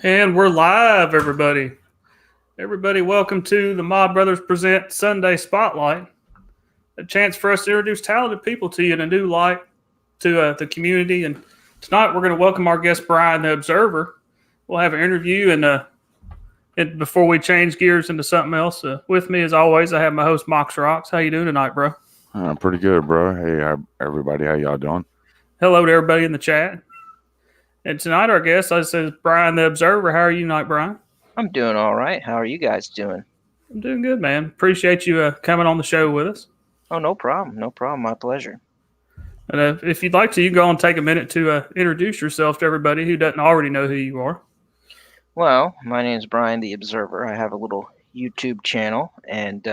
And we're live, everybody. Everybody, welcome to the Mob Brothers Present Sunday Spotlight. A chance for us to introduce talented people to you in a new light to the community. And tonight we're going to welcome our guest, Brion the Observer. We'll have an interview, and before we change gears into something else, with me as always, I have my host, Mox Rocks. How you doing tonight, bro? Pretty good, bro. Hey, everybody, how y'all doing? Hello to everybody in the chat. And tonight our guest, I said, Brion the Observer. How are you tonight, Brion? I'm doing all right. How are you guys doing? I'm doing good, man. Appreciate you coming on the show with us. Oh, no problem. No problem. My pleasure. And if you'd like to, you can go and take a minute to introduce yourself to everybody who doesn't already know who you are. Well, my name is Brion the Observer. I have a little YouTube channel, and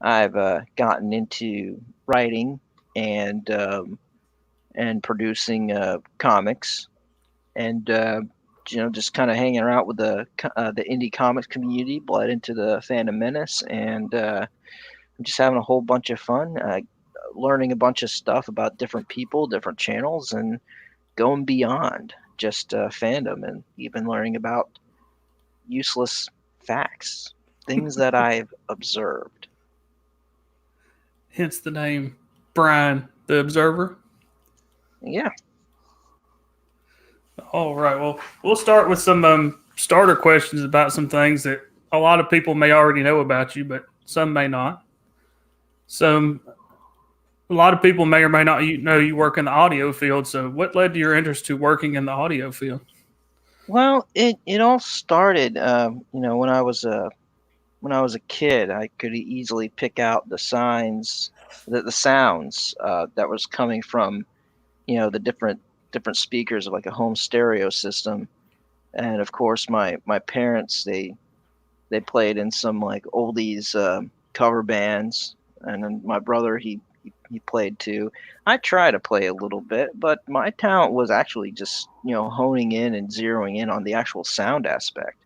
I've gotten into writing and producing comics, and just kind of hanging out with the indie comics community, bled into the Phantom Menace, and I'm just having a whole bunch of fun, learning a bunch of stuff about different people, different channels, and going beyond just fandom, and even learning about useless facts, things that I've observed. Hence the name Brion the Observer. Yeah. All right. Well, we'll start with some starter questions about some things that a lot of people may already know about you, but some may not. A lot of people may or may not know you work in the audio field. So what led to your interest to working in the audio field? Well, it all started, when I was a kid. I could easily pick out the sounds that was coming from, the different speakers of like a home stereo system. And of course, my parents, they played in some like oldies cover bands, and then my brother, he played too. I tried to play a little bit, but my talent was actually just honing in and zeroing in on the actual sound aspect,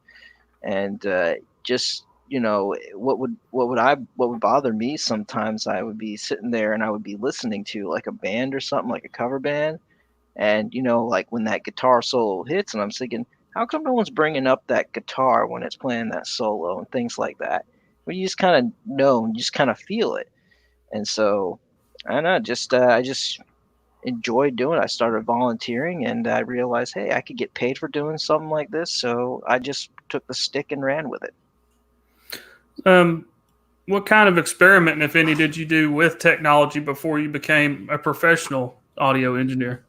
and just what would bother me sometimes. I would be sitting there and I would be listening to like a band or something, like a cover band, and like when that guitar solo hits, and I'm thinking, how come no one's bringing up that guitar when it's playing that solo, and things like that, where you just kind of know, and you just kind of feel it. And so I don't know, I just enjoyed doing it. I started volunteering, and I realized, hey, I could get paid for doing something like this, so I just took the stick and ran with it. What kind of experiment, if any, did you do with technology before you became a professional audio engineer?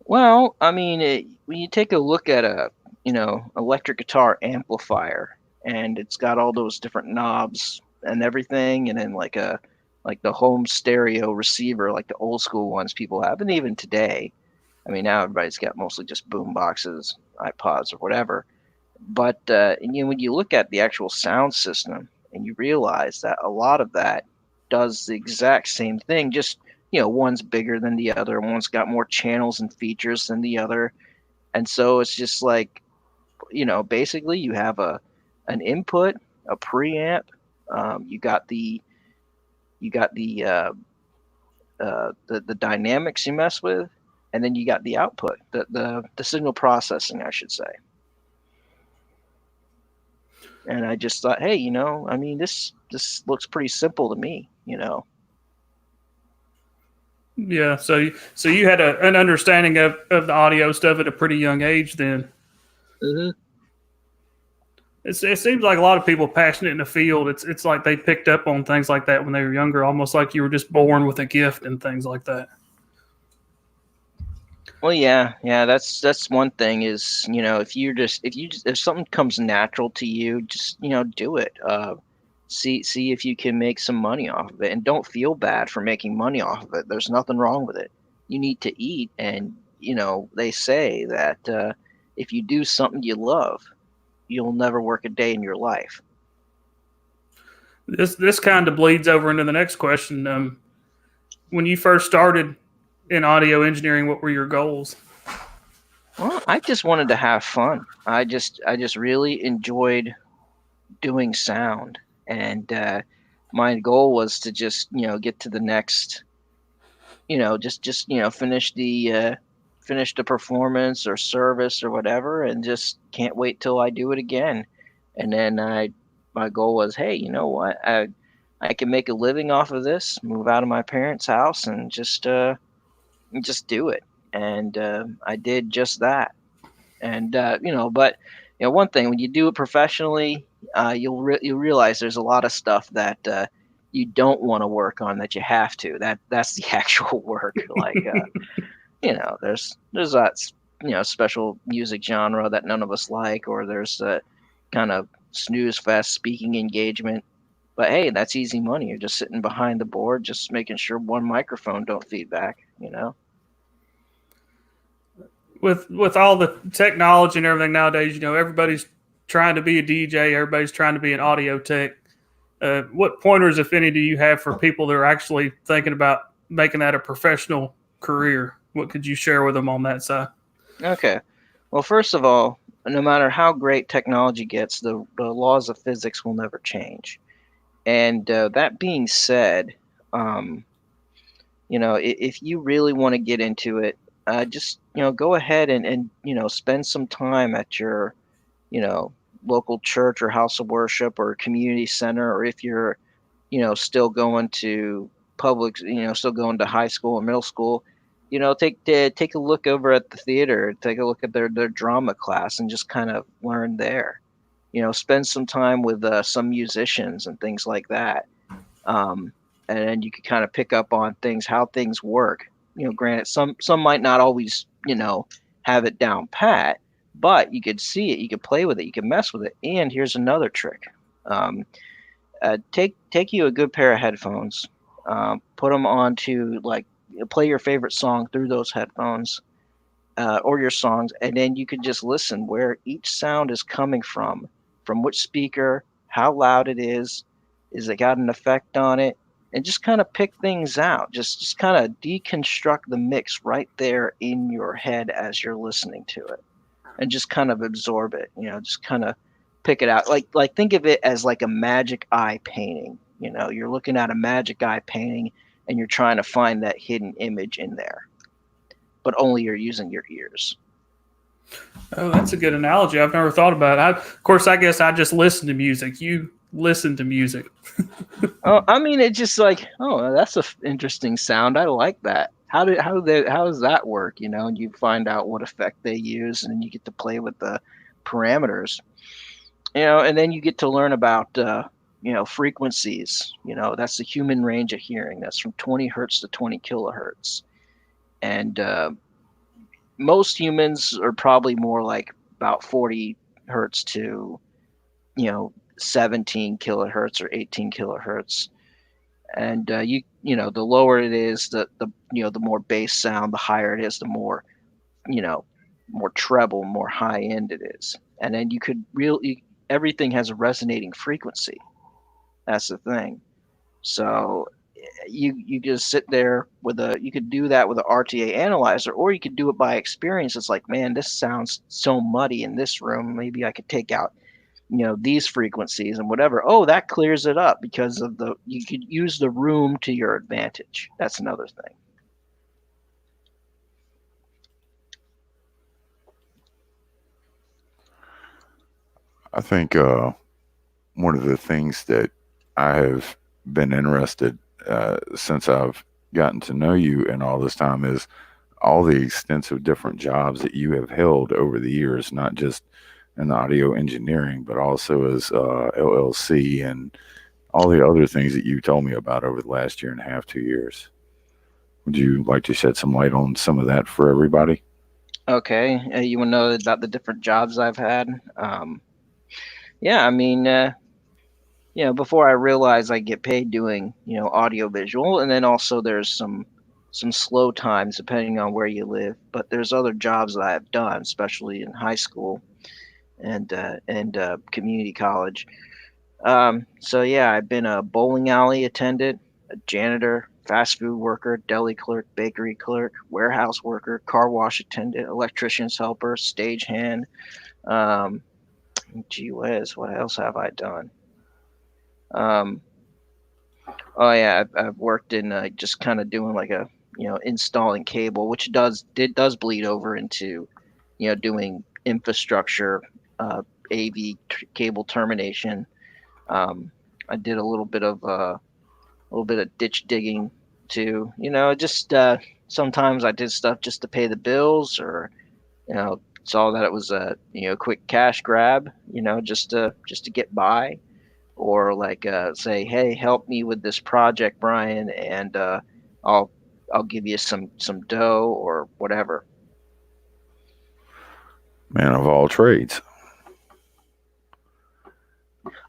Well, I mean, when you take a look at a electric guitar amplifier, and it's got all those different knobs and everything, and then like the home stereo receiver, like the old school ones people have, and even today, I mean, now everybody's got mostly just boom boxes, iPods, or whatever. But when you look at the actual sound system, and you realize that a lot of that does the exact same thing, just one's bigger than the other, one's got more channels and features than the other, and so it's just like, basically you have an input, a preamp, you got the dynamics you mess with, and then you got the output, the signal processing, I should say. And I just thought, hey, I mean, this looks pretty simple to me, Yeah, so you had an understanding of the audio stuff at a pretty young age then. Mm-hmm. It seems like a lot of people passionate in the field, it's like they picked up on things like that when they were younger, almost like you were just born with a gift and things like that. Well, yeah, that's one thing is, if something comes natural to you, just do it. See if you can make some money off of it, and don't feel bad for making money off of it. There's nothing wrong with it. you need to eat, and they say that if you do something you love, you'll never work a day in your life. This kind of bleeds over into the next question. When you first started in audio engineering, what were your goals? Well, I just wanted to have fun. I just really enjoyed doing sound, and my goal was to just get to the next, just finish the performance or service or whatever, and just can't wait till I do it again. And then my goal was, hey, you know what, I can make a living off of this, move out of my parents' house, and just do it. And I did just that. And but one thing, when you do it professionally, you'll realize there's a lot of stuff that you don't want to work on that you have to. That's the actual work. Like there's that special music genre that none of us like, or there's that kind of snooze fest speaking engagement. But hey, that's easy money. You're just sitting behind the board, just making sure one microphone don't feedback. With all the technology and everything nowadays, everybody's trying to be a DJ, everybody's trying to be an audio tech. What pointers, if any, do you have for people that are actually thinking about making that a professional career? What could you share with them on that side? Okay. Well, first of all, no matter how great technology gets, the laws of physics will never change. And that being said, if you really want to get into it, just go ahead and spend some time at your you know local church or house of worship or community center, or if you're still going to public, still going to high school or middle school, take a look over at the theater, take a look at their drama class, and just kind of learn there. Spend some time with some musicians and things like that. um, and then you can kind of pick up on things, how things work. Granted, some might not always have it down pat, but you could see it, you could play with it, you can mess with it. And here's another trick. um, take you a good pair of headphones, put them on to, like, play your favorite song through those headphones, or your songs, and then you can just listen where each sound is coming from which speaker, how loud it is it got an effect on it, and just kind of pick things out. Just kind of deconstruct the mix right there in your head as you're listening to it, and just kind of absorb it. Just kind of pick it out. Like think of it as like a magic eye painting. You're looking at a magic eye painting, and you're trying to find that hidden image in there, but only you're using your ears. Oh, that's a good analogy. I've never thought about it. Of course, I guess I just listen to music. You listen to music. Oh, I mean, it's just like, oh, that's a interesting sound. I like that. How does that work? And you find out what effect they use, and you get to play with the parameters. And then you get to learn about frequencies. That's the human range of hearing. That's from 20 hertz to 20 kilohertz, and most humans are probably more like about 40 hertz to 17 kilohertz or 18 kilohertz. And the lower it is, the more bass sound, the higher it is, the more you know more treble, more high end it is. And then you could really, everything has a resonating frequency. That's the thing. So you just sit there with a you could do that with an RTA analyzer, or you could do it by experience. It's like, man, this sounds so muddy in this room, maybe I could take out these frequencies and whatever. Oh, that clears it up because of the you could use the room to your advantage. That's another thing. I think one of the things that I have been interested since I've gotten to know you and all this time is all the extensive different jobs that you have held over the years, not just in the audio engineering, but also as LLC and all the other things that you told me about over the last year and a half, 2 years. Would you like to shed some light on some of that for everybody? Okay, you want to know about the different jobs I've had? Yeah, I mean, before I realized I get paid doing audio visual, and then also there's some some slow times depending on where you live. But there's other jobs that I have done, especially in high school and community college. So yeah, I've been a bowling alley attendant, a janitor, fast food worker, deli clerk, bakery clerk, warehouse worker, car wash attendant, electrician's helper, stagehand. Um, Gee whiz, what else have I done? Um, oh yeah, I've worked in just kind of doing like a installing cable, which does bleed over into doing infrastructure, AV cable termination. I did a little bit of ditch digging too. Just sometimes I did stuff just to pay the bills, or saw that it was a quick cash grab, just to get by, or like say, hey, help me with this project, Brian, and I'll I'll give you some dough or whatever. Man of all trades.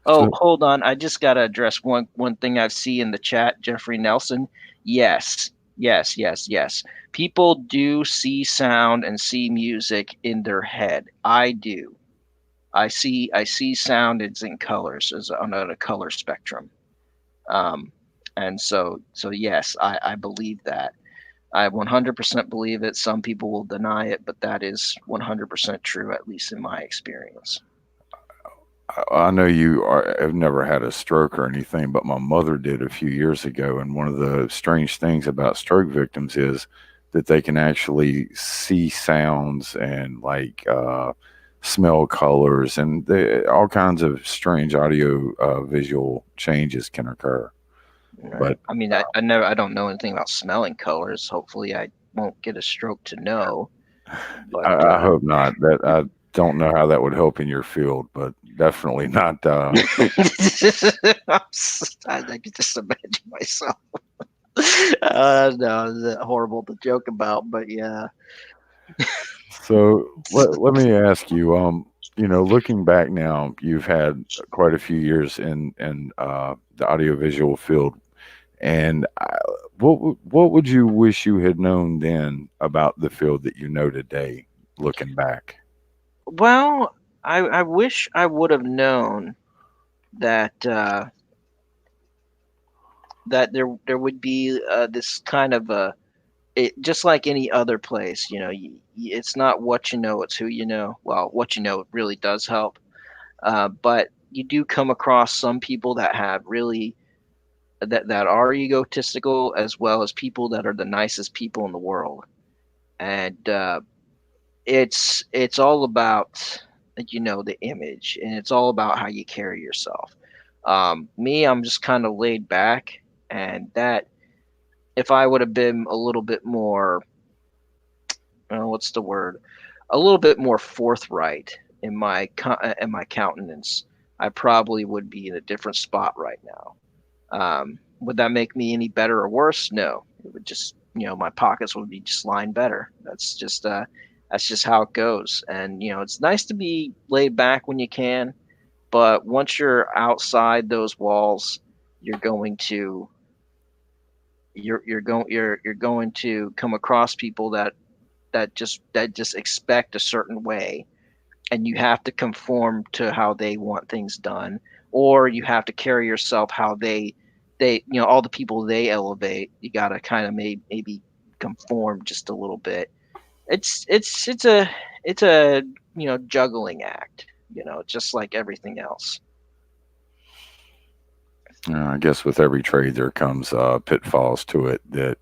Oh, So, hold on. I just gotta address one thing I see in the chat, Jeffrey Nelson. Yes, yes, yes, yes. People do see sound and see music in their head. I do. I see sound is in colors, as on a color spectrum. Um, and so yes, I believe that. I 100% believe it. Some people will deny it, but that is 100% true, at least in my experience. I know have never had a stroke or anything, but my mother did a few years ago. And one of the strange things about stroke victims is that they can actually see sounds and like smell colors, and all kinds of strange audio visual changes can occur. Right. But I mean, I don't know anything about smelling colors. Hopefully, I won't get a stroke to know. But I hope not. That I don't know how that would help in your field, but definitely not. I can just imagine myself. No, it's horrible to joke about, but yeah. So let me ask you, looking back now, you've had quite a few years in the audiovisual field, and what would you wish you had known then about the field that you know today, looking back? Well, I wish I would have known that that there would be this kind of just like any other place. It's not what you know, it's who you know. Well, what you know really does help, but you do come across some people that have really that are egotistical, as well as people that are the nicest people in the world. And it's all about the image, and it's all about how you carry yourself. Me, I'm just kind of laid back, and that if I would have been a little bit more, what's the word, a little bit more forthright in my countenance, I probably would be in a different spot right now. Would that make me any better or worse? No. It would just, my pockets would be just lined better. That's just how it goes. And it's nice to be laid back when you can, but once you're outside those walls, you're going to you're going to come across people that just expect a certain way, and you have to conform to how they want things done, or you have to carry yourself how they all the people they elevate. You got to kind of maybe conform just a little bit. It's a juggling act, just like everything else. I guess with every trade there comes pitfalls to it that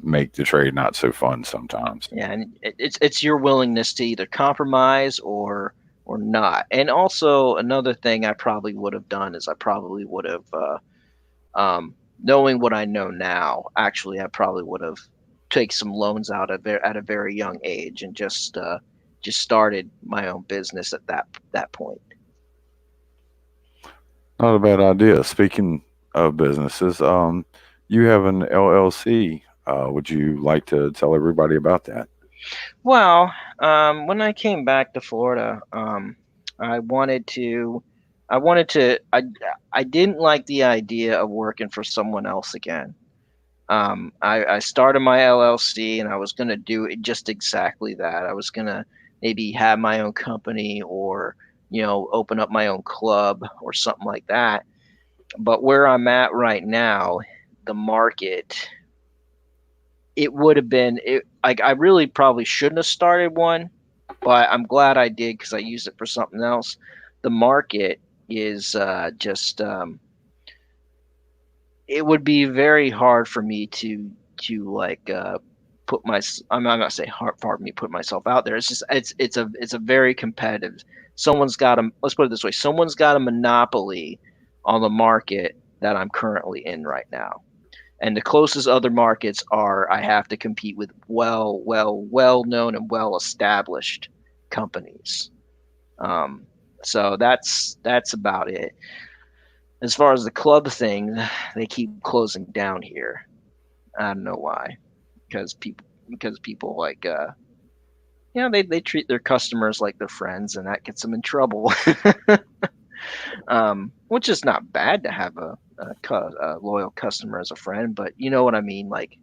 make the trade not so fun sometimes. Yeah, and it's your willingness to either compromise or not. And also another thing I probably would have done is I probably would have knowing what I know now, actually, I probably would have taken some loans out at a very young age, and just started my own business at that point. Not a bad idea. Speaking of businesses, you have an LLC. Would you like to tell everybody about that? Well, when I came back to Florida, I wanted to, I wanted to, I didn't like the idea of working for someone else again. I started my LLC, and I was going to do it just exactly that. I was going to maybe have my own company, or open up my own club or something like that. But where I'm at right now, the market, it would have been like, I really probably shouldn't have started one, but I'm glad I did because I used it for something else. The market is just it would be very hard for me to like put my I'm not gonna say hard for me to put myself out there. It's just it's a very competitive. Someone's got a Let's put it this way. Someone's got a monopoly on the market that I'm currently in right now. And the closest other markets are, I have to compete with well known and well established companies. Um, so that's about it. As far as the club thing, they keep closing down here. I don't know why. Because people like they treat their customers like their friends, and that gets them in trouble. Which is not bad to have a loyal customer as a friend, but you know what I mean. Like,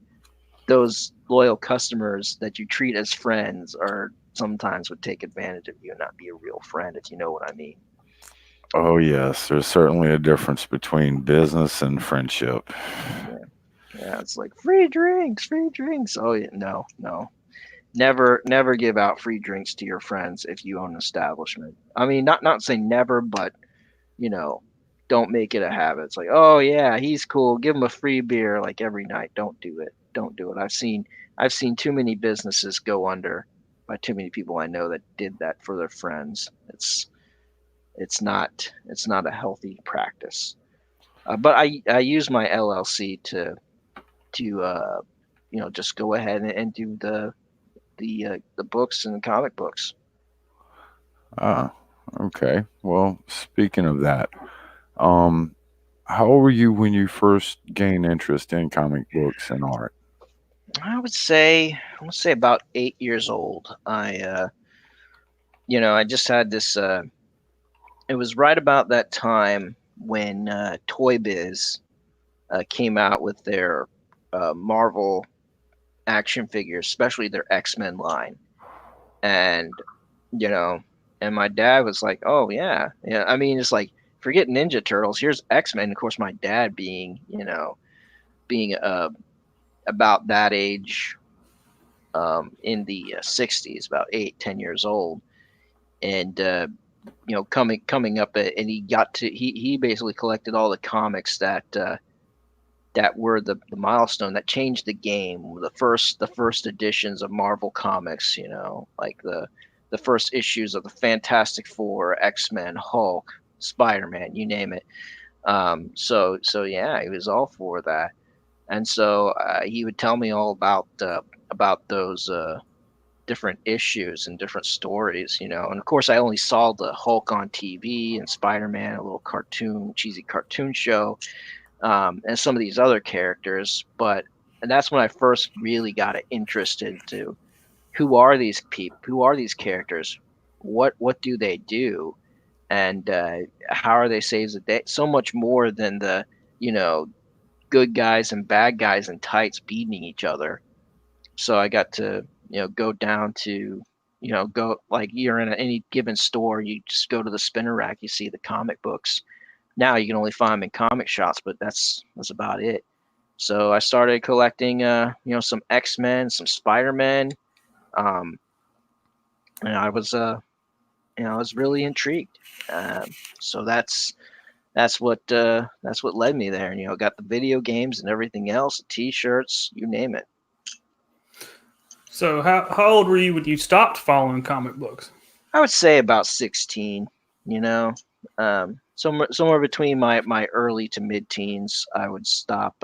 those loyal customers that you treat as friends are sometimes would take advantage of you and not be a real friend, if you know what I mean. Oh, yes. There's certainly a difference between business and friendship. Yeah, yeah. It's like free drinks, free drinks. Oh yeah, no, no. Never give out free drinks to your friends if you own an establishment. I mean, not saying never, but you know, don't make it a habit. It's like, oh yeah, he's cool. Give him a free beer like every night. Don't do it. Don't do it. I've seen too many businesses go under by too many people I know that did that for their friends. It's not a healthy practice. But I use my LLC to just go ahead and do the books and the comic books. Ah, okay. Well, speaking of that, um, how old were you when you first gained interest in comic books and art? I would say about 8 years old. I just had this. It was right about that time when Toy Biz came out with their Marvel action figures, especially their X-Men line, and you know, and my dad was like, "Oh yeah, yeah." I mean, it's like, forget Ninja Turtles. Here's X-Men. Of course, my dad being about that age, in the '60s, about 8, 10 years old, and coming up, and he basically collected all the comics that were the milestone that changed the game. The first editions of Marvel comics, like the first issues of the Fantastic Four, X-Men, Hulk, Spider-Man, you name it. So yeah, he was all for that, and so he would tell me all about those different issues and different stories. And of course, I only saw the Hulk on TV and Spider-Man, a little cheesy cartoon show, and some of these other characters. And that's when I first really got interested to, who are these people? Who are these characters? What do they do? And how are they saves the day? So much more than the you know good guys and bad guys in tights beating each other. So I got to go down to go, like, you're in any given store, you just go to the spinner rack, you see the comic books. Now you can only find them in comic shops, but that's about it. So I started collecting, some X-Men, some Spider-Man, um, and I was really intrigued. So that's what led me there. And got the video games and everything else, the T-shirts, you name it. So how old were you when you stopped following comic books? I would say about 16. You know, somewhere between my early to mid teens, I would stop.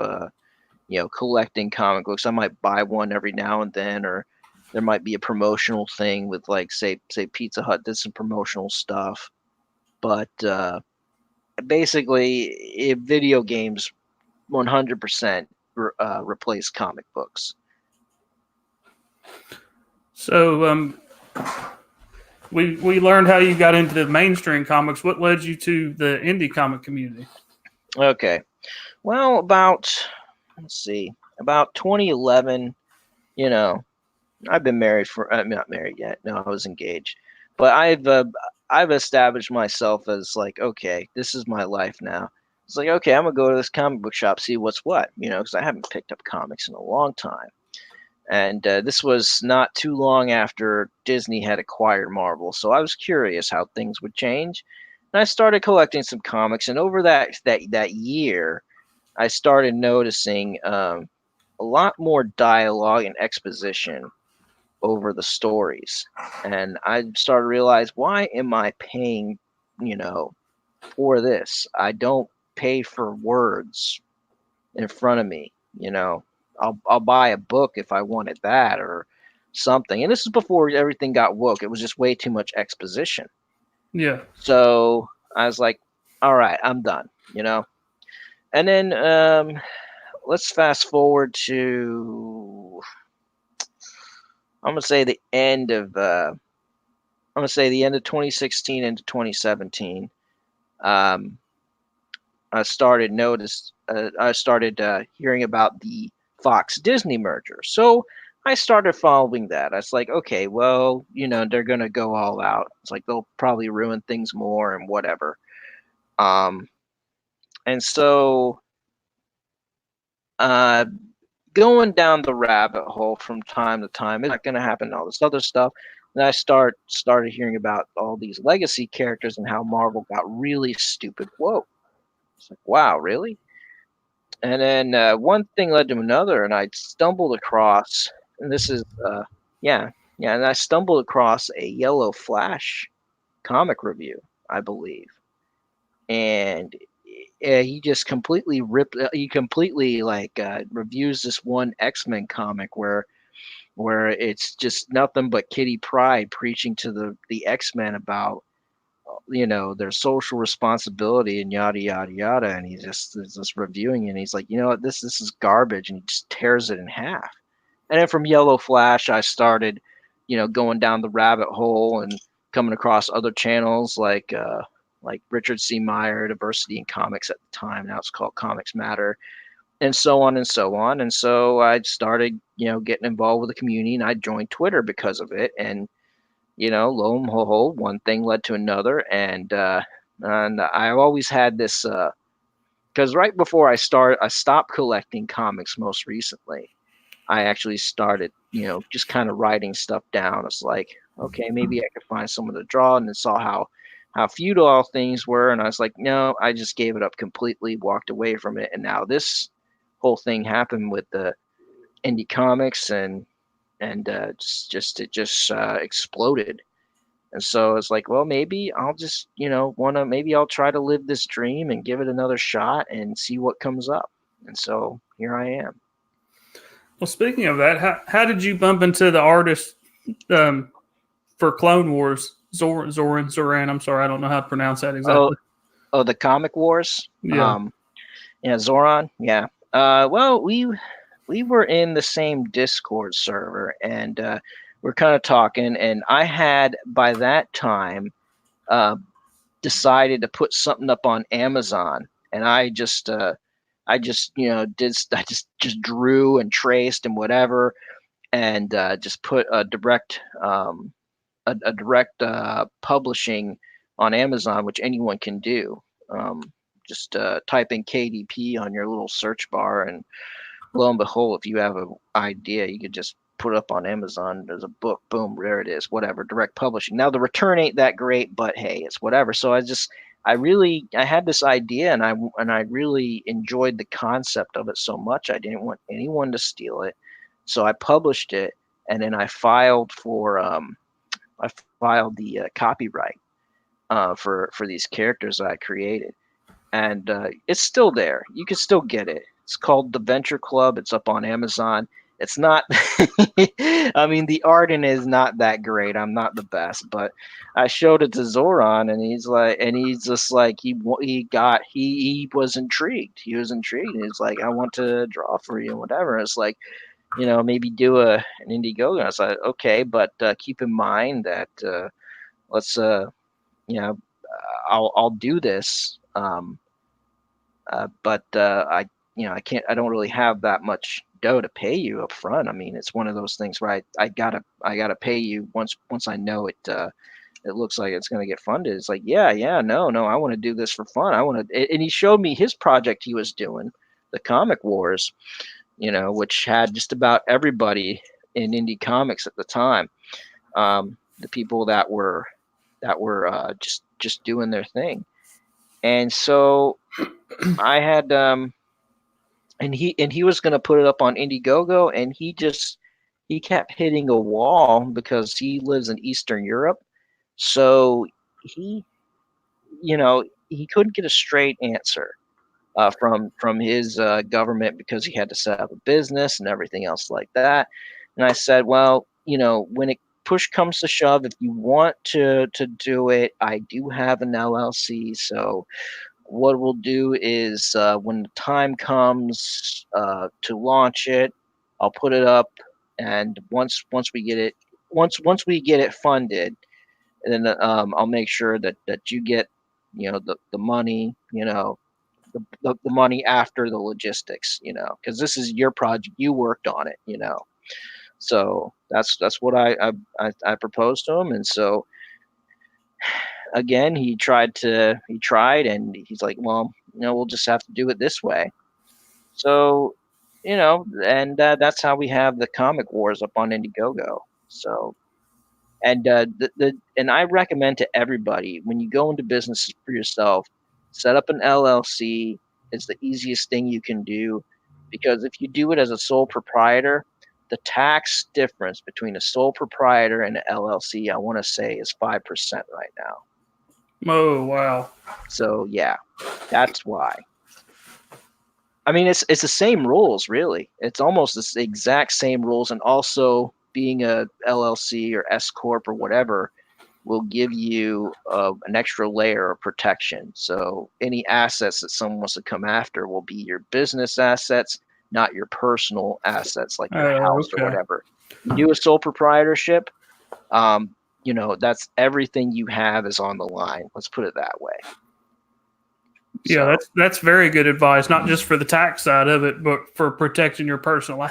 Collecting comic books. I might buy one every now and then, or there might be a promotional thing with, like, say Pizza Hut did some promotional stuff. But basically, video games 100% replace comic books. So we learned how you got into the mainstream comics. What led you to the indie comic community? Okay, well, about let's see, about 2011. You know, I've been married for. I'm not married yet. No, I was engaged, but I've established myself as like, okay, this is my life now. It's like, okay, I'm gonna go to this comic book shop, see what's what, because I haven't picked up comics in a long time. And this was not too long after Disney had acquired Marvel, so I was curious how things would change. And I started collecting some comics, and over that year, I started noticing a lot more dialogue and exposition over the stories. And I started to realize, why am I paying, for this? I don't pay for words in front of me. I'll buy a book if I wanted that or something. And this is before everything got woke. It was just way too much exposition. Yeah. So I was like, all right, I'm done, And then let's fast forward to, I'm gonna say the end of 2016 into 2017. Um, I started hearing about the Fox Disney merger. So I started following that. I was like, okay, well, they're gonna go all out. It's like they'll probably ruin things more and whatever. Um, and so uh, going down the rabbit hole from time to time, it's not gonna happen. All this other stuff. And I started hearing about all these legacy characters and how Marvel got really stupid woke. It's like, wow, really? And then one thing led to another, and I stumbled across, and this is, yeah, and I stumbled across a Yellow Flash comic review, I believe, and he completely like reviews this one X-Men comic where it's just nothing but Kitty Pryde preaching to the X-Men about their social responsibility and yada yada yada, and he's just reviewing it, and he's like, you know what, this is garbage, and he just tears it in half. And then from Yellow Flash, I started going down the rabbit hole and coming across other channels like Richard C. Meyer, Diversity in Comics at the time. Now it's called Comics Matter, and so on and so on. And so I started getting involved with the community, and I joined Twitter because of it. And lo and behold, one thing led to another, and I've always had this because right before I stopped collecting comics most recently. I actually started, just kind of writing stuff down. It's like, okay, maybe I could find someone to draw, and then saw how futile things were, and I was like, no, I just gave it up completely, walked away from it, and now this whole thing happened with the indie comics, and it just exploded. And so it's like, well, maybe I'll just, maybe I'll try to live this dream and give it another shot and see what comes up. And so here I am. Well, speaking of that, how did you bump into the artist for Clone Wars, Zoran? I'm sorry, I don't know how to pronounce that exactly. Oh, the Comic Wars. Yeah. Yeah, Zoran. Yeah. Well, we were in the same Discord server, and we're kind of talking, and I had by that time decided to put something up on Amazon, and I just just drew and traced and whatever, and just put a direct publishing on Amazon, which anyone can do. Just type in KDP on your little search bar, and lo and behold, if you have an idea, you could just put it up on Amazon. There's a book, boom, there it is. Whatever, direct publishing. Now the return ain't that great, but hey, it's whatever. So I had this idea, and I really enjoyed the concept of it so much. I didn't want anyone to steal it, so I published it, and then I filed the copyright for these characters that I created, and it's still there. You can still get it. It's called The Venture Club. It's up on Amazon. It's not. I mean, the art in it is not that great. I'm not the best, but I showed it to Zoran, and he's just like he was intrigued. He was intrigued. And he's like, I want to draw for you and whatever. It's like, maybe do an Indiegogo. I was like, okay, but keep in mind that let's I'll do this. But I I don't really have that much dough to pay you up front. I mean, it's one of those things where I gotta pay you once I know it. It looks like it's going to get funded. It's like, yeah, no, I want to do this for fun. I want to, and he showed me his project he was doing, the Comic Wars, which had just about everybody in indie comics at the time. The people that were just doing their thing. And so I had, and he was going to put it up on Indiegogo, and he kept hitting a wall because he lives in Eastern Europe. So he couldn't get a straight answer from his government because he had to set up a business and everything else like that. And I said, well, when it push comes to shove, if you want to do it, I do have an LLC. So what we'll do is when the time comes to launch it, I'll put it up, and once we get it funded, and then I'll make sure that you get the money, the money after the logistics, because this is your project, you worked on it, so that's what I proposed to him. And so again, he tried, and he's like, well, we'll just have to do it this way. So and that's how we have the Comic Wars up on Indiegogo. So and and I recommend to everybody, when you go into business for yourself, set up an LLC. It's the easiest thing you can do, because if you do it as a sole proprietor, the tax difference between a sole proprietor and an LLC, I want to say, is 5% right now. Oh, wow. So yeah, that's why. I mean, it's the same rules, really. It's almost the exact same rules, and also being a LLC or S corp or whatever will give you an extra layer of protection. So any assets that someone wants to come after will be your business assets, not your personal assets like your house or whatever. You do a sole proprietorship, that's everything you have is on the line. Let's put it that way. Yeah, that's very good advice, not just for the tax side of it, but for protecting your personal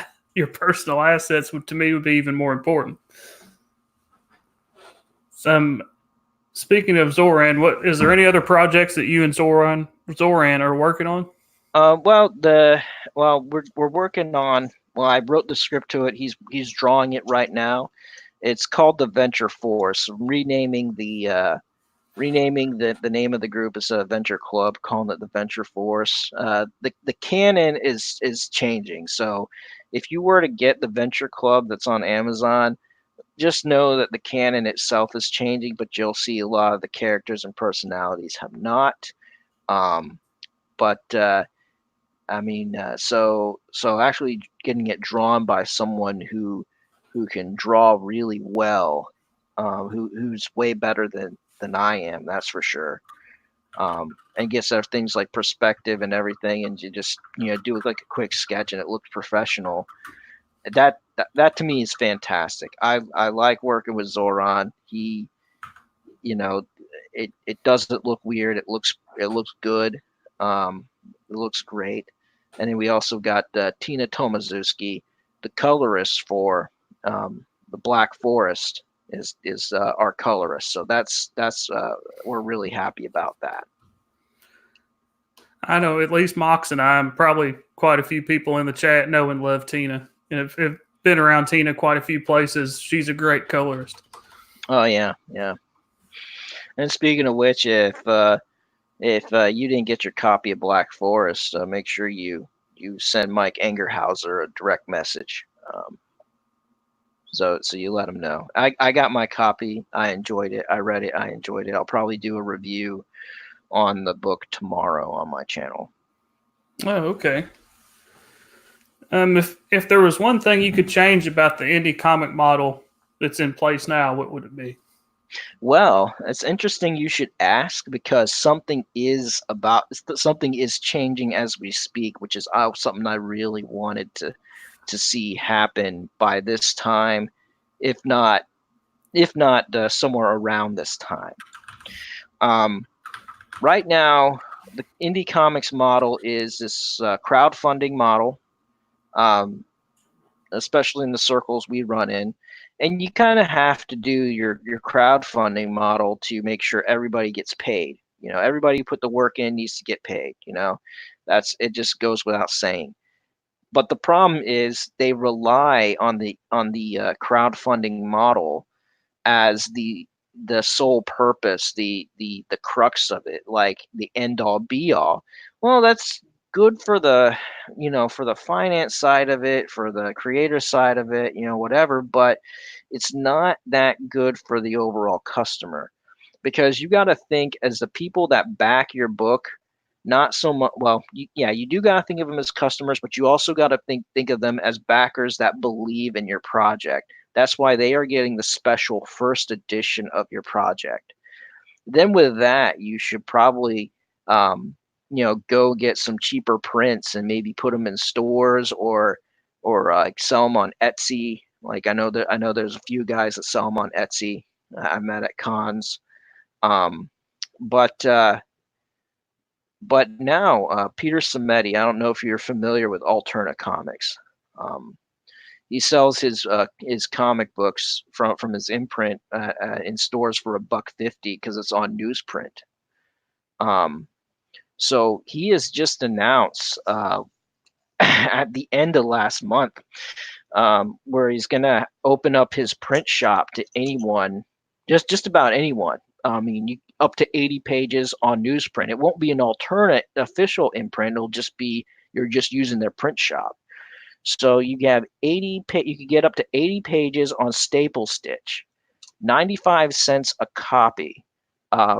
assets, which to me would be even more important. Speaking of Zoran, is there any other projects that you and Zoran are working on? We're working on. Well, I wrote the script to it. He's drawing it right now. It's called The Venture Force. Renaming the name of the group is a Venture Club, calling it The Venture Force. The canon is changing. So if you were to get the Venture Club that's on Amazon, just know that the canon itself is changing, but you'll see a lot of the characters and personalities have not. So actually getting it drawn by someone who can draw really well, who's way better than I am, that's for sure. And gets there things like perspective and everything, and you just do like a quick sketch and it looks professional. That to me is fantastic. I like working with Zoran. He, it doesn't look weird. It looks good. It looks great. And then we also got Tina Tomazuski, the colorist for the Black Forest, is our colorist. So that's we're really happy about that. I know at least Mox and I, and probably quite a few people in the chat know and love Tina. And have been around Tina quite a few places. She's a great colorist. Oh yeah. And speaking of which, if you didn't get your copy of Black Forest, make sure you send Mike Engerhauser a direct message. So you let him know. I got my copy. I enjoyed it. I read it. I enjoyed it. I'll probably do a review on the book tomorrow on my channel. Oh, okay. If there was one thing you could change about the indie comic model that's in place now, what would it be? Well, it's interesting you should ask, because something is changing as we speak, which is something I really wanted to see happen by this time, if not somewhere around this time. Right now, the indie comics model is this crowdfunding model, especially in the circles we run in. And you kind of have to do your crowdfunding model to make sure everybody gets paid. Everybody who put the work in needs to get paid. It just goes without saying. But the problem is they rely on the crowdfunding model as the sole purpose, the crux of it, like the end all be all. Well, that's good for the for the finance side of it, for the creator side of it, whatever, but it's not that good for the overall customer, because you got to think as the people that back your book, not so much. Well, you do got to think of them as customers, but you also got to think of them as backers that believe in your project. That's why they are getting the special first edition of your project. Then with that, you should probably go get some cheaper prints and maybe put them in stores, or sell them on Etsy. Like I know there's a few guys that sell them on Etsy. I met at cons. But now Peter Samedi, I don't know if you're familiar with Alterna Comics. He sells his comic books from his imprint in stores for $1.50 because it's on newsprint. So he has just announced at the end of last month where he's gonna open up his print shop to anyone, just about anyone. I mean, up to 80 pages on newsprint. It won't be an alternate official imprint. It'll just be you're just using their print shop. So you have you could get up to 80 pages on staple stitch, 95 cents a copy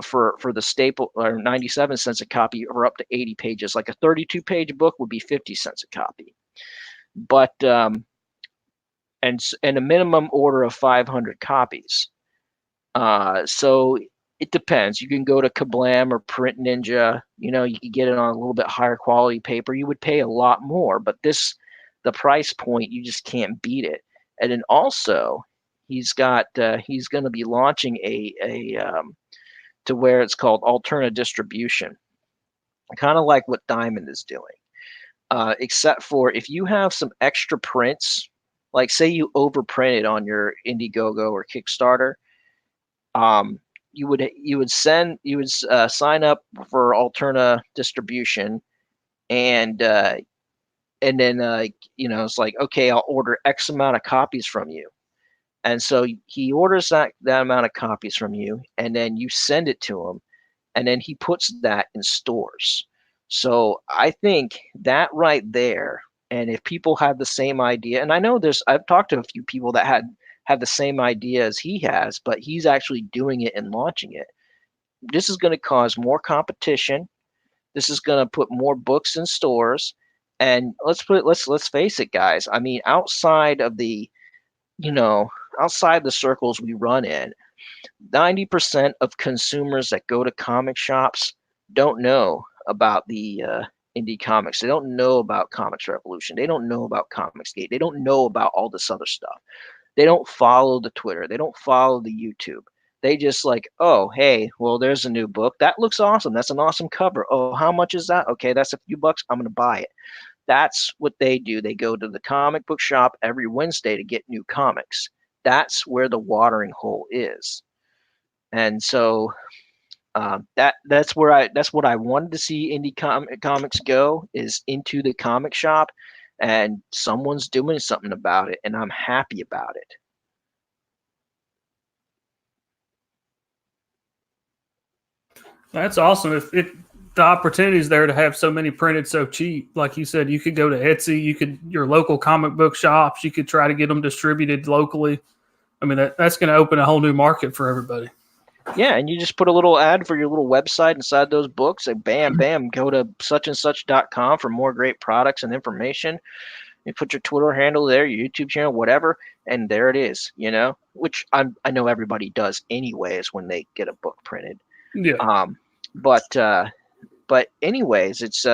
for the staple, or 97 cents a copy, or up to 80 pages. Like a 32-page book would be 50 cents a copy. But and a minimum order of 500 copies. So it depends. You can go to Kablam or Print Ninja. You can get it on a little bit higher quality paper. You would pay a lot more, but the price point, you just can't beat it. And then also, he's going to be launching a to where it's called alternate distribution, kind of like what Diamond is doing, except for if you have some extra prints, like say you overprinted on your Indiegogo or Kickstarter. You would sign up for Alterna distribution, and then it's like, okay, I'll order X amount of copies from you, and so he orders that amount of copies from you, and then you send it to him, and then he puts that in stores. So I think that right there, and if people have the same idea, and I know I've talked to a few people that have the same idea as he has, but he's actually doing it and launching it. This is going to cause more competition. This is going to put more books in stores. And let's face it, guys. I mean, outside the circles we run in, 90% of consumers that go to comic shops don't know about the indie comics. They don't know about Comics Revolution. They don't know about Comicsgate. They don't know about all this other stuff. They don't follow the Twitter. They don't follow the YouTube. They just like, oh, hey, well, there's a new book. That looks awesome. That's an awesome cover. Oh, how much is that? Okay, that's a few bucks. I'm going to buy it. That's what they do. They go to the comic book shop every Wednesday to get new comics. That's where the watering hole is. And so that's what I wanted to see indie comics go, is into the comic shop. And someone's doing something about it, and I'm happy about it. That's awesome. If the opportunity is there to have so many printed so cheap, like you said, you could go to Etsy, your local comic book shops, you could try to get them distributed locally. I mean, that's going to open a whole new market for everybody. Yeah, and you just put a little ad for your little website inside those books. Like, bam, bam, go to suchandsuch.com for more great products and information. You put your Twitter handle there, your YouTube channel, whatever, and there it is, which I know everybody does anyways when they get a book printed. Yeah. But anyways, it's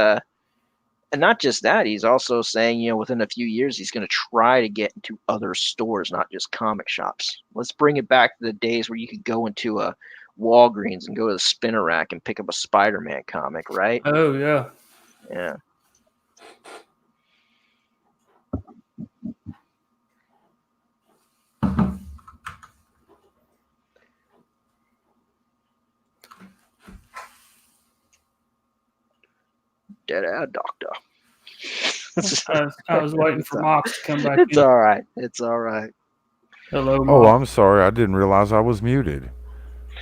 and not just that, he's also saying, within a few years, he's going to try to get into other stores, not just comic shops. Let's bring it back to the days where you could go into a Walgreens and go to the spinner rack and pick up a Spider-Man comic, right? Oh yeah. Yeah. Dead ad doctor. I was waiting for Mox to come back It's in. all right. It's all right. Hello, Oh, Mox. I'm sorry. I didn't realize I was muted.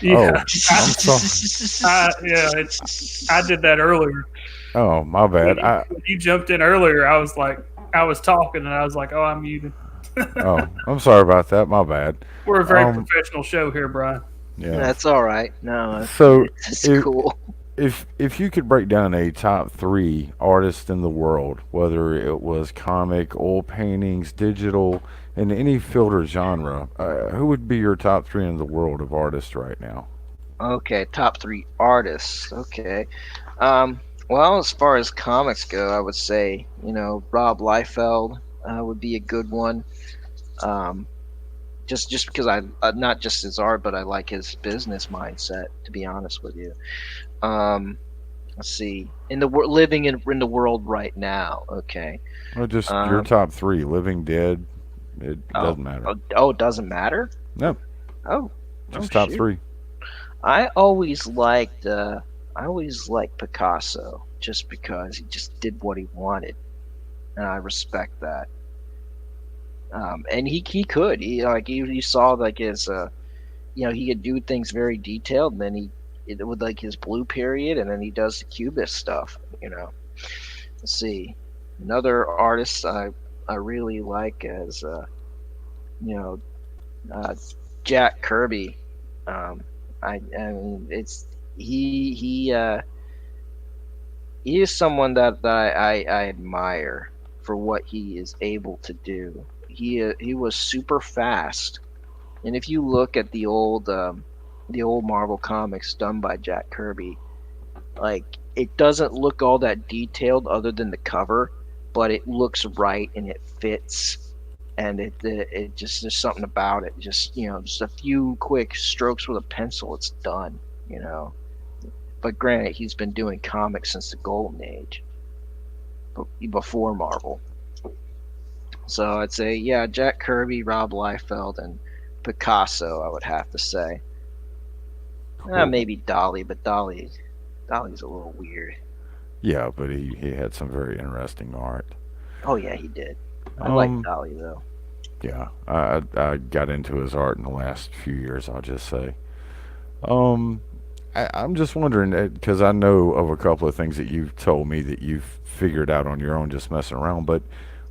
Yeah, I'm sorry. I did that earlier. Oh, my bad. When you jumped in earlier, I was talking and I was like, oh, I'm muted. I'm sorry about that. My bad. We're a very professional show here, Brian. Yeah. That's all right. No, So it's cool. if you could break down a top 3 artists in the world, whether it was comic, oil paintings, digital, in any field or genre, who would be your top 3 in the world of artists right now? Okay, top 3 artists. Okay. Well, as far as comics go, I would say, Rob Liefeld would be a good one. Just because I not just his art, but I like his business mindset. To be honest with you, let's see, living in the world right now. Okay. Well, just your top 3, living, dead. It doesn't matter. Oh, it doesn't matter. No. Oh, just top shoot. 3. I always liked Picasso just because he just did what he wanted, and I respect that. And he could you saw like his he could do things very detailed, and then with like his blue period, and then he does the cubist stuff. Let's see, another artist I really like is Jack Kirby. I mean, it's he is someone that I admire for what he is able to do. He was super fast, and if you look at the old Marvel comics done by Jack Kirby, like, it doesn't look all that detailed other than the cover, but it looks right and it fits, and it just, there's something about it. Just just a few quick strokes with a pencil, it's done. But granted, he's been doing comics since the Golden Age, before Marvel. So I'd say, yeah, Jack Kirby, Rob Liefeld, and Picasso, I would have to say. Cool. Maybe Dali, but Dali's a little weird. Yeah, but he had some very interesting art. Oh yeah, he did. I like Dali though. Yeah, I got into his art in the last few years, I'll just say. I'm just wondering, because I know of a couple of things that you've told me that you've figured out on your own just messing around, but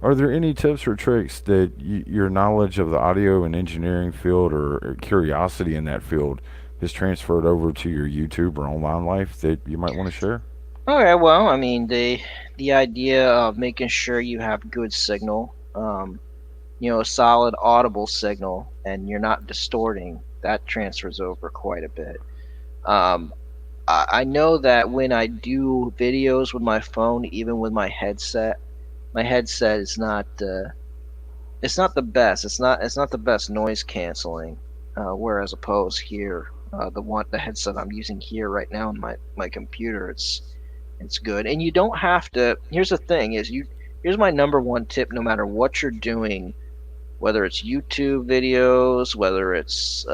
are there any tips or tricks that your knowledge of the audio and engineering field, or curiosity in that field, has transferred over to your YouTube or online life that you might want to share? Okay, well, I mean, the idea of making sure you have good signal, a solid audible signal, and you're not distorting, that transfers over quite a bit. I know that when I do videos with my phone, even with my headset is not it's not the best. It's not the best noise canceling. Whereas opposed here, the headset I'm using here right now on my computer, it's good. And you don't have to. Here's the thing: here's my number one tip. No matter what you're doing, whether it's YouTube videos, whether it's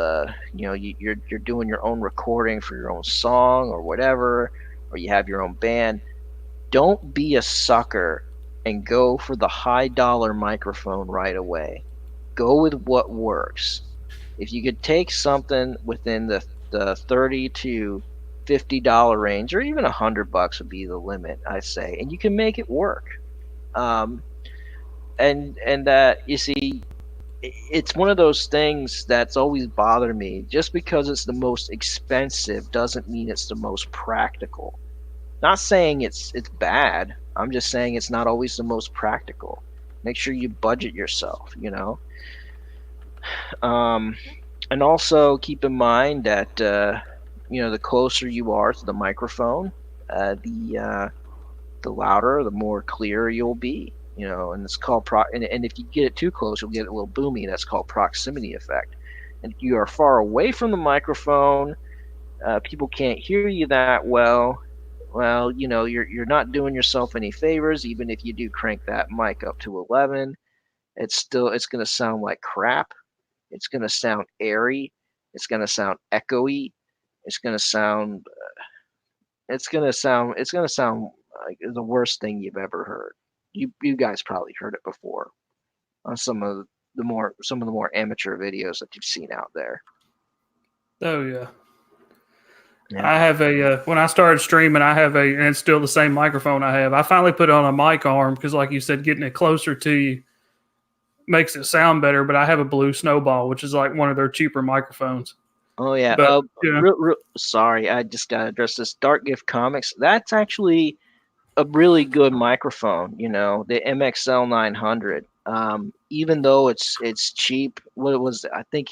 you're doing your own recording for your own song or whatever, or you have your own band, don't be a sucker and go for the high dollar microphone right away. Go with what works. If you could take something within the $30 to $50 range, or even $100 would be the limit, I say, and you can make it work. And that, you see, it's one of those things that's always bothered me. Just because it's the most expensive doesn't mean it's the most practical. Not saying it's bad. I'm just saying it's not always the most practical. Make sure you budget yourself, and also keep in mind that the closer you are to the microphone, the louder, the more clear you'll be. And it's called and if you get it too close, you'll get a little boomy. That's called proximity effect. And if you are far away from the microphone, people can't hear you that well, well, you're not doing yourself any favors. Even if you do crank that mic up to 11, it's going to sound like crap. It's going to sound airy. It's going to sound echoey. It's going to sound it's going to sound like the worst thing you've ever heard. You guys probably heard it before on some of the more amateur videos that you've seen out there. Oh yeah. Yeah. I have when I started streaming, and it's still the same microphone I have. I finally put it on a mic arm because, like you said, getting it closer to you makes it sound better. But I have a Blue Snowball, which is like one of their cheaper microphones. Oh yeah. But yeah, Sorry, I just gotta address this. Dark Gift Comics. That's actually a really good microphone. The MXL 900. Even though it's cheap, what was it? I think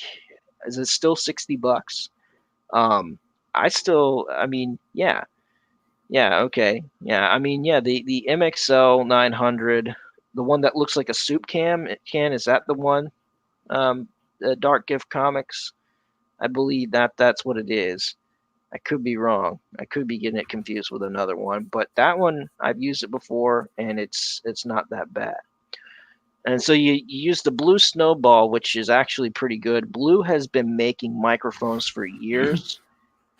is it still $60? I mean, yeah, okay, yeah. I mean, yeah, the MXL 900, the one that looks like a soup can, is that the one? The Dark Gift Comics. I believe that's what it is. I could be wrong. I could be getting it confused with another one, but that one I've used it before, and it's not that bad. And so you use the Blue Snowball, which is actually pretty good. Blue has been making microphones for years,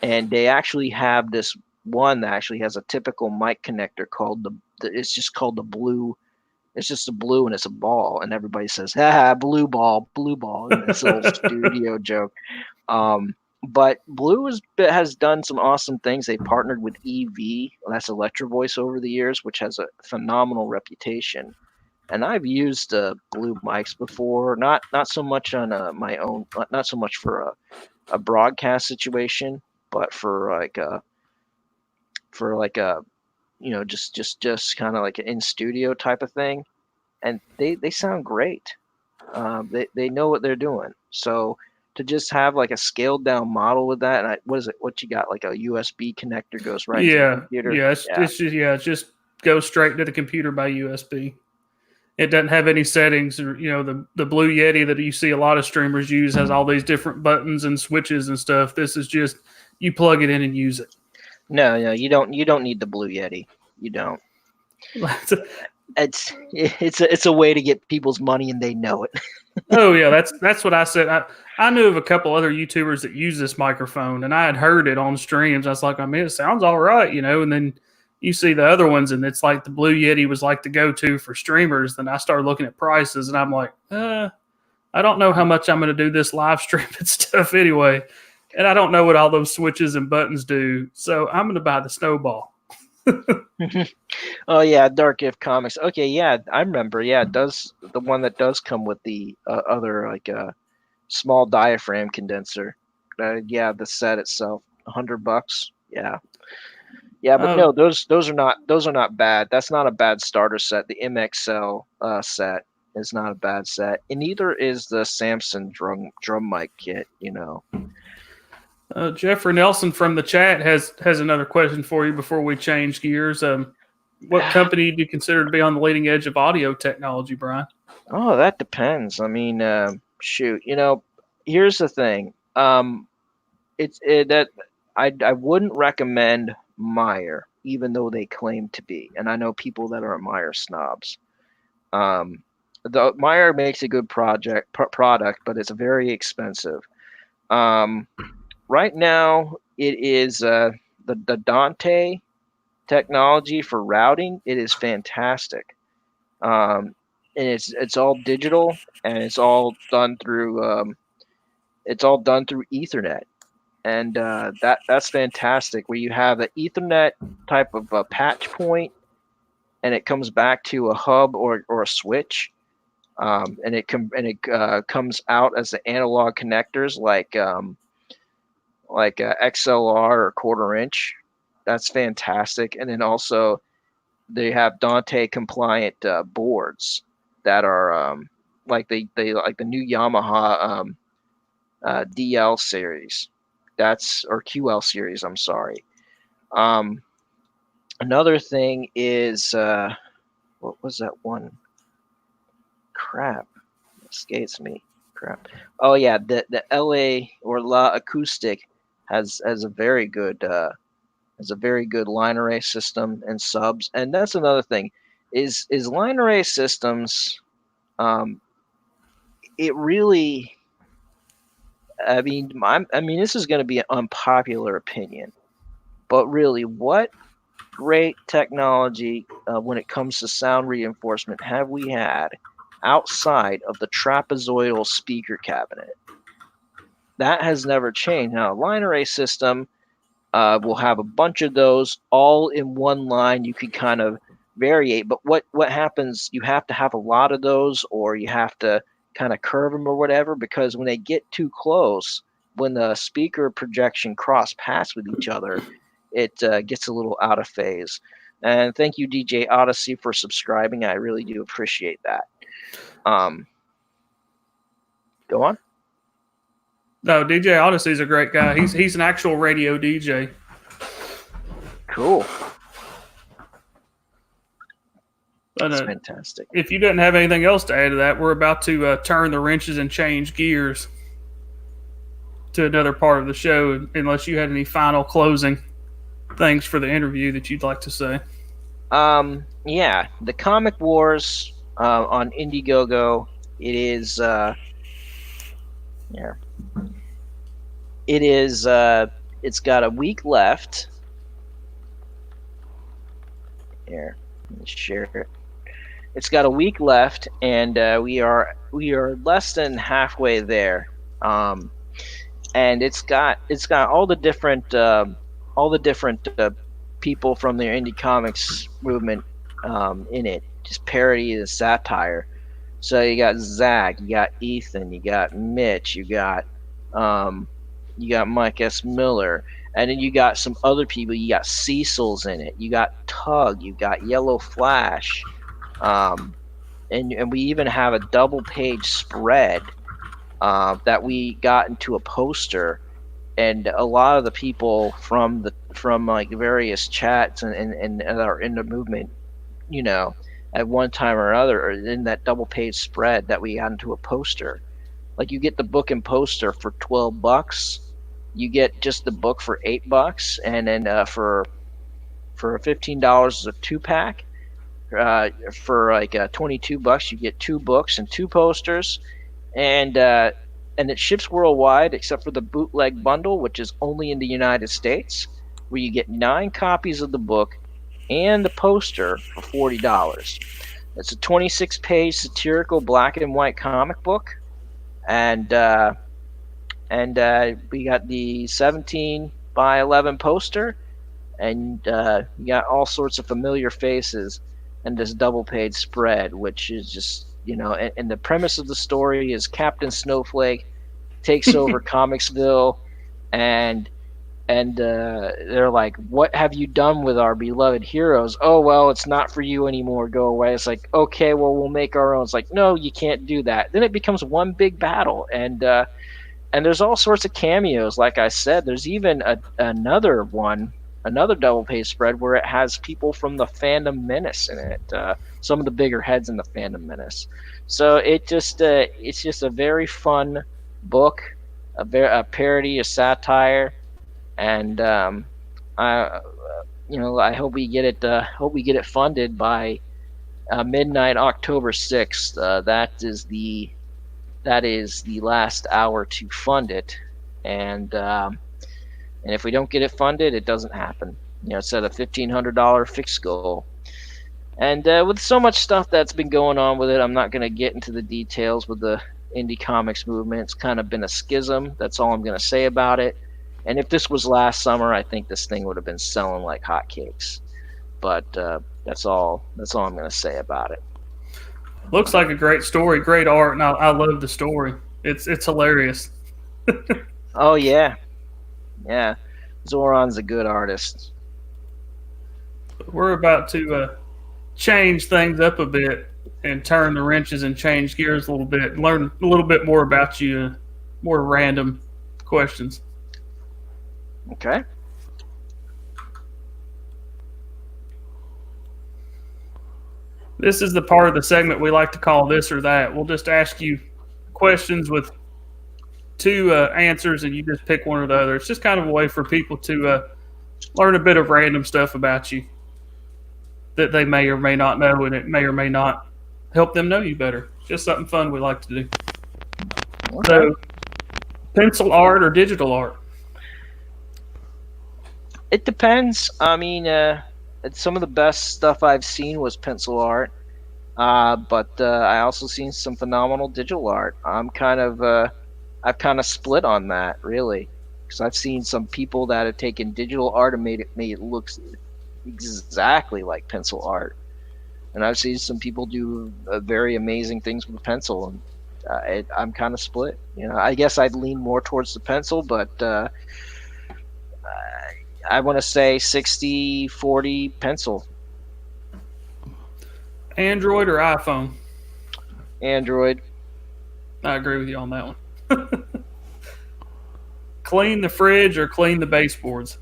and they actually have this one that actually has a typical mic connector called it's just called the Blue. It's just a blue and it's a ball, and everybody says, blue ball," and it's a little studio joke. But Blue has done some awesome things. They partnered with EV, that's Electro Voice, over the years, which has a phenomenal reputation. And I've used Blue mics before, not so much on my own, not so much for a broadcast situation, but for just kind of like an in studio type of thing, and they sound great. They know what they're doing. So to just have like a scaled down model with that, and what is it? What you got? Like a USB connector goes right into the computer. It's just goes straight to the computer by USB. It doesn't have any settings. Or, the Blue Yeti that you see a lot of streamers use has all these different buttons and switches and stuff. This is just you plug it in and use it. No, you don't need the Blue Yeti. You don't. It's a way to get people's money, and they know it. Oh yeah, that's what I said. I knew of a couple other YouTubers that use this microphone, and I had heard it on streams. I was like, I mean, it sounds all right, and then you see the other ones, and it's like the Blue Yeti was like the go-to for streamers. Then I started looking at prices, and I'm like, I don't know how much I'm going to do this live streaming stuff anyway, and I don't know what all those switches and buttons do, so I'm going to buy the Snowball. Oh yeah, Dark Gift Comics. Okay, yeah, I remember. Yeah, it does, the one that does come with the other like small diaphragm condenser. Yeah, the set itself, $100. Yeah. Yeah, but no, those are not bad. That's not a bad starter set. The MXL set is not a bad set, and neither is the Samson drum mic kit. Jeffrey Nelson from the chat has another question for you before we change gears. What company do you consider to be on the leading edge of audio technology, Brian? Oh, that depends. I mean, shoot, here's the thing. That I wouldn't recommend Meyer, even though they claim to be. And I know people that are Meyer snobs. The Meyer makes a good product, but it's very expensive. Right now, it is the Dante technology for routing. It is fantastic, and it's all digital, and it's all done through Ethernet. And that's fantastic. Where you have an Ethernet type of patch point, and it comes back to a hub or a switch, and it comes out as the analog connectors like XLR or quarter inch. That's fantastic. And then also they have Dante compliant boards that are like the new Yamaha DL series. Or QL series, I'm sorry. Another thing is what was that one? Crap. Escapes me. Crap. Oh yeah, the LA or La Acoustic has a very good line array system and subs. And that's another thing is line array systems. It really, I mean, this is going to be an unpopular opinion, but really, what great technology when it comes to sound reinforcement have we had outside of the trapezoidal speaker cabinet? That has never changed. Now, a line array system will have a bunch of those all in one line. You could kind of variate, but what happens? You have to have a lot of those, or you have to kind of curve them or whatever, because when they get too close, when the speaker projection cross paths with each other, it gets a little out of phase. And thank you, DJ Odyssey, for subscribing. I really do appreciate that. Go on. No, DJ Odyssey's a great guy. He's an actual radio DJ. Cool. That's fantastic. If you didn't have anything else to add to that, we're about to turn the wrenches and change gears to another part of the show, unless you had any final closing things for the interview that you'd like to say. Yeah, the Comic Wars on Indiegogo. It is it's got a week left. Here, let me share it. It's got a week left, and we are less than halfway there. And it's got all the different people from the indie comics movement in it, just parody and satire. So you got Zach, you got Ethan, you got Mitch, you got Mike S. Miller, and then you got some other people. You got Cecil's in it. You got Tug. You got Yellow Flash, and we even have a double page spread that we got into a poster. And a lot of the people from like various chats and are in the movement, at one time or another, are in that double page spread that we got into a poster. Like, you get the book and poster for $12. You get just the book for $8, and then for $15 is a 2-pack. For like $22, you get 2 books and 2 posters, and it ships worldwide except for the bootleg bundle, which is only in the United States, where you get 9 copies of the book and the poster for $40. It's a 26-page satirical black and white comic book, and we got the 17 by 11 poster, and you got all sorts of familiar faces, and this double-page spread, which is just, and the premise of the story is Captain Snowflake takes over Comicsville, and they're like, what have you done with our beloved heroes? Oh, well, it's not for you anymore. Go away. It's like, okay, well, we'll make our own. It's like, no, you can't do that. Then it becomes one big battle, and there's all sorts of cameos. Like I said, there's even another double page spread where it has people from the Fandom Menace in it. Some of the bigger heads in the Fandom Menace. So it's just a very fun book, a parody, a satire. And I hope we get it funded by midnight October 6th. That is the last hour to fund it, and if we don't get it funded, it doesn't happen. It's at a $1,500 fixed goal. And with so much stuff that's been going on with it, I'm not going to get into the details with the indie comics movement. It's kind of been a schism. That's all I'm going to say about it. And if this was last summer, I think this thing would have been selling like hotcakes. But that's all I'm going to say about it. Looks like a great story, great art, and I love the story. It's hilarious. Oh yeah. Zoran's a good artist. We're about to change things up a bit and turn the wrenches and change gears a little bit, and learn a little bit more about you, more random questions. Okay. This is the part of the segment we like to call This or That. We'll just ask you questions with two answers, and you just pick one or the other. It's just kind of a way for people to learn a bit of random stuff about you that they may or may not know, and it may or may not help them know you better. Just something fun we like to do. Okay. So, pencil art or digital art? It depends. I mean, some of the best stuff I've seen was pencil art, but I also seen some phenomenal digital art. I've kind of split on that, really, because I've seen some people that have taken digital art and made it look exactly like pencil art, and I've seen some people do very amazing things with pencil, and I'm kind of split. I guess I'd lean more towards the pencil, but I want to say 60-40 pencil. Android or iPhone? Android. I agree with you on that one. Clean the fridge or clean the baseboards?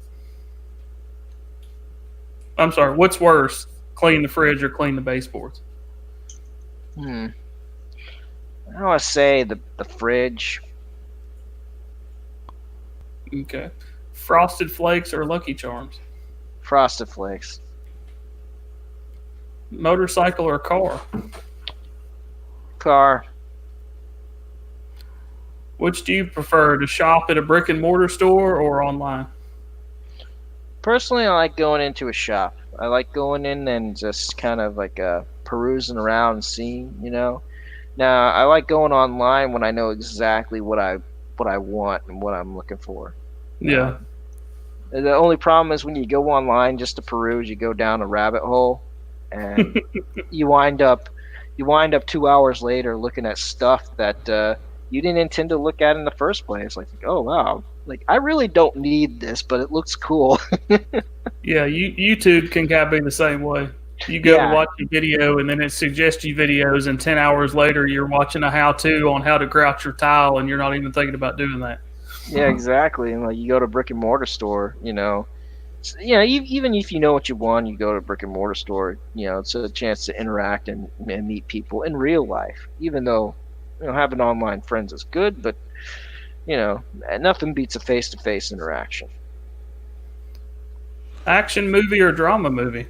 I'm sorry, what's worse? Clean the fridge or clean the baseboards? I want to say the fridge. Okay. Frosted Flakes or Lucky Charms? Frosted Flakes. Motorcycle or car? Car. Which do you prefer, to shop at a brick and mortar store or online? Personally, I like going into a shop. I like going in and just kind of like perusing around and seeing, Now, I like going online when I know exactly what I want and what I'm looking for. Yeah. The only problem is when you go online just to peruse, you go down a rabbit hole, and you wind up 2 hours later looking at stuff that you didn't intend to look at in the first place. Like, oh wow, like I really don't need this, but it looks cool. Yeah, YouTube can kind of be the same way. You go to watch a video, and then it suggests you videos, and 10 hours later, you're watching a how-to on how to grouch your tile, and you're not even thinking about doing that. Yeah, exactly. And like you go to a brick and mortar store, even if you know what you want, you go to a brick and mortar store. It's a chance to interact and meet people in real life. Even though having online friends is good, but nothing beats a face-to-face interaction. Action movie or drama movie?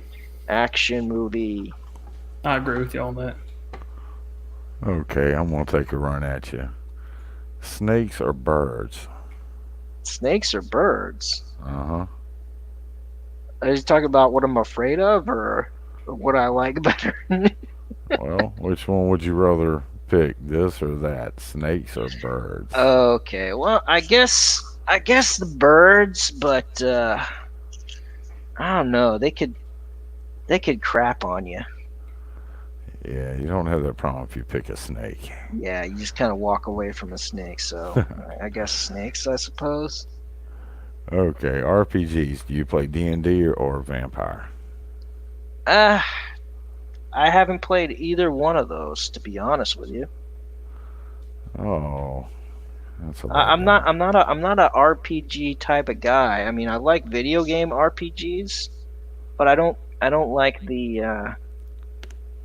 Action movie. I agree with you on that. Okay, I'm gonna take a run at you. Snakes or birds? Snakes or birds? Uh-huh. Are you talking about what I'm afraid of or what I like better? Well, which one would you rather pick, this or that? Snakes or birds? Okay, well, I guess the birds, but I don't know. They could crap on you. Yeah, you don't have that problem if you pick a snake. Yeah, you just kind of walk away from a snake. So I guess snakes, I suppose. Okay, RPGs. Do you play D&D or Vampire? I haven't played either one of those, to be honest with you. Oh, that's a I'm not a RPG type of guy. I mean, I like video game RPGs, but I don't like the.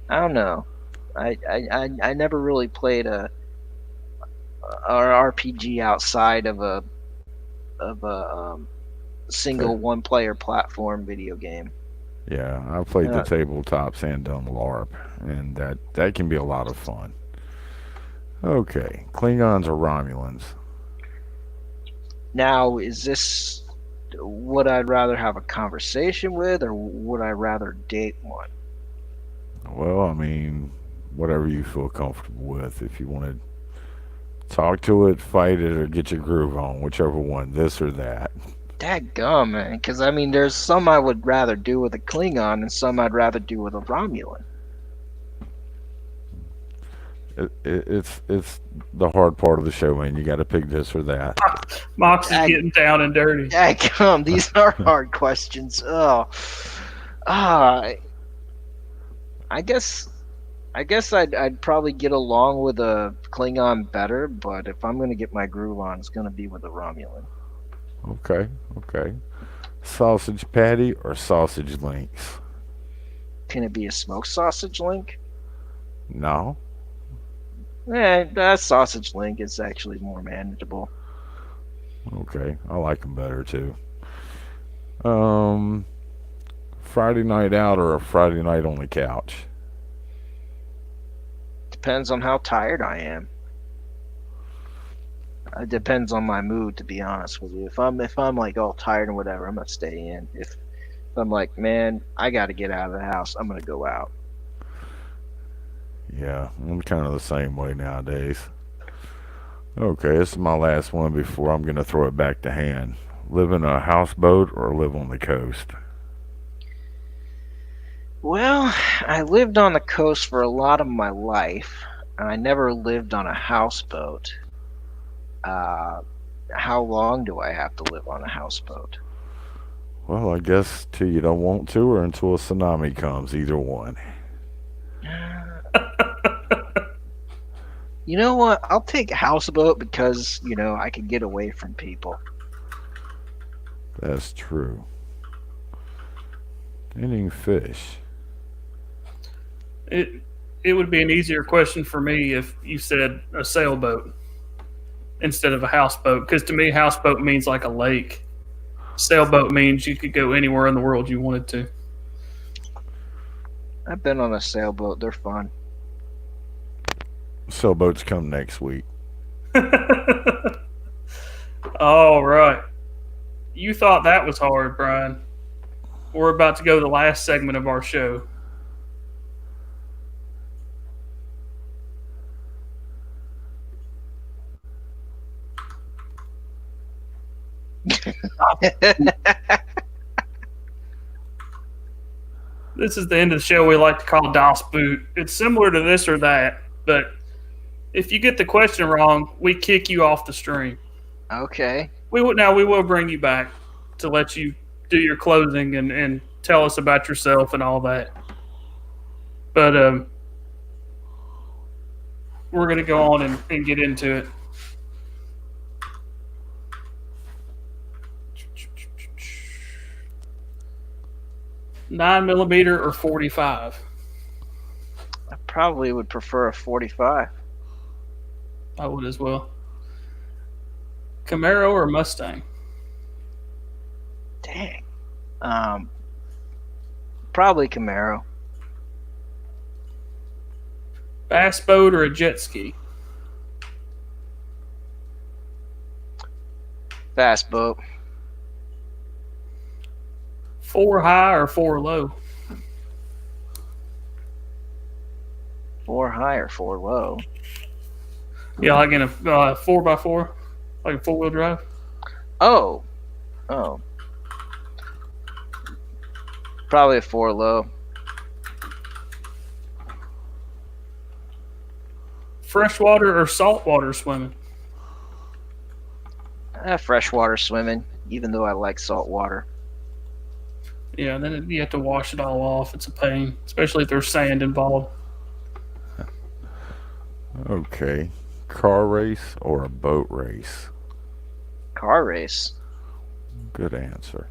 I don't know. I never really played a RPG outside of a single one player platform video game. Yeah, I played the tabletops and done LARP, and that can be a lot of fun. Okay, Klingons or Romulans? Now, is this would I rather have a conversation with, or would I rather date one? Well, I mean, whatever you feel comfortable with. If you want to talk to it, fight it, or get your groove on, whichever one, this or that. Dadgum, man. Because, I mean, there's some I would rather do with a Klingon and some I'd rather do with a Romulan. It's the hard part of the show, man. You got to pick this or that. Mox is getting down and dirty. Dadgum, these are hard questions. Oh. I guess I'd probably get along with a Klingon better, but if I'm going to get my groove on, it's going to be with a Romulan. Okay. Sausage patty or sausage links? Can it be a smoked sausage link? No. That sausage link is actually more manageable. Okay, I like them better too. Um, Friday night out or a Friday night on the couch? Depends on how tired I am. It depends on my mood, to be honest with you. If I'm like all tired and whatever, I'm gonna stay in. If I'm like, man, I got to get out of the house, I'm gonna go out. Yeah, I'm kind of the same way nowadays. Okay, this is my last one before I'm gonna throw it back to Han. Live in a houseboat or live on the coast? Well, I lived on the coast for a lot of my life, and I never lived on a houseboat. Uh, how long do I have to live on a houseboat? Well, I guess till you don't want to or until a tsunami comes, either one. You know what? I'll take a houseboat because, I can get away from people. That's true. Eating fish. It would be an easier question for me if you said a sailboat instead of a houseboat, because to me, houseboat means like a lake. Sailboat means you could go anywhere in the world you wanted to. I've been on a sailboat. They're fun. Sailboats come next week. All right. You thought that was hard, Brian. We're about to go to the last segment of our show. This is the end of the show we like to call Das Boot. It's similar to this or that, but if you get the question wrong, we kick you off the stream. Okay. We will bring you back to let you do your closing and tell us about yourself and all that. But we're going to go on and get into it. $9mm or 45? I probably would prefer a 45. I would as well. Camaro or Mustang? Dang. Probably Camaro. Bass boat or a jet ski? Fast boat. 4 high or 4 low? 4 high or 4 low. Yeah, like in a 4x4, like a 4-wheel drive. Oh. Probably a 4 low. Freshwater or saltwater swimming? Freshwater swimming, even though I like salt water. Yeah, then you have to wash it all off. It's a pain, especially if there's sand involved. Okay. Car race or a boat race? Car race. Good answer.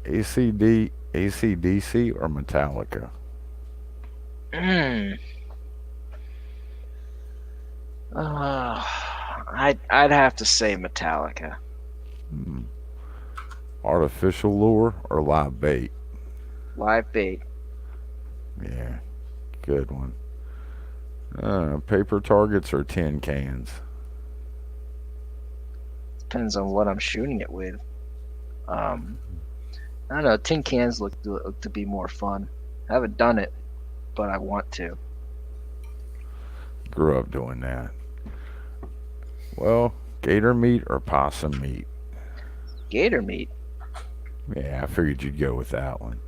ACDC or Metallica? I'd have to say Metallica. Artificial lure or live bait? Live bait. Yeah, good one. Paper targets or tin cans? Depends on what I'm shooting it with. I don't know. Tin cans look to be more fun. I haven't done it, but I want to. Grew up doing that. Well, gator meat or possum meat? Gator meat. Yeah, I figured you'd go with that one.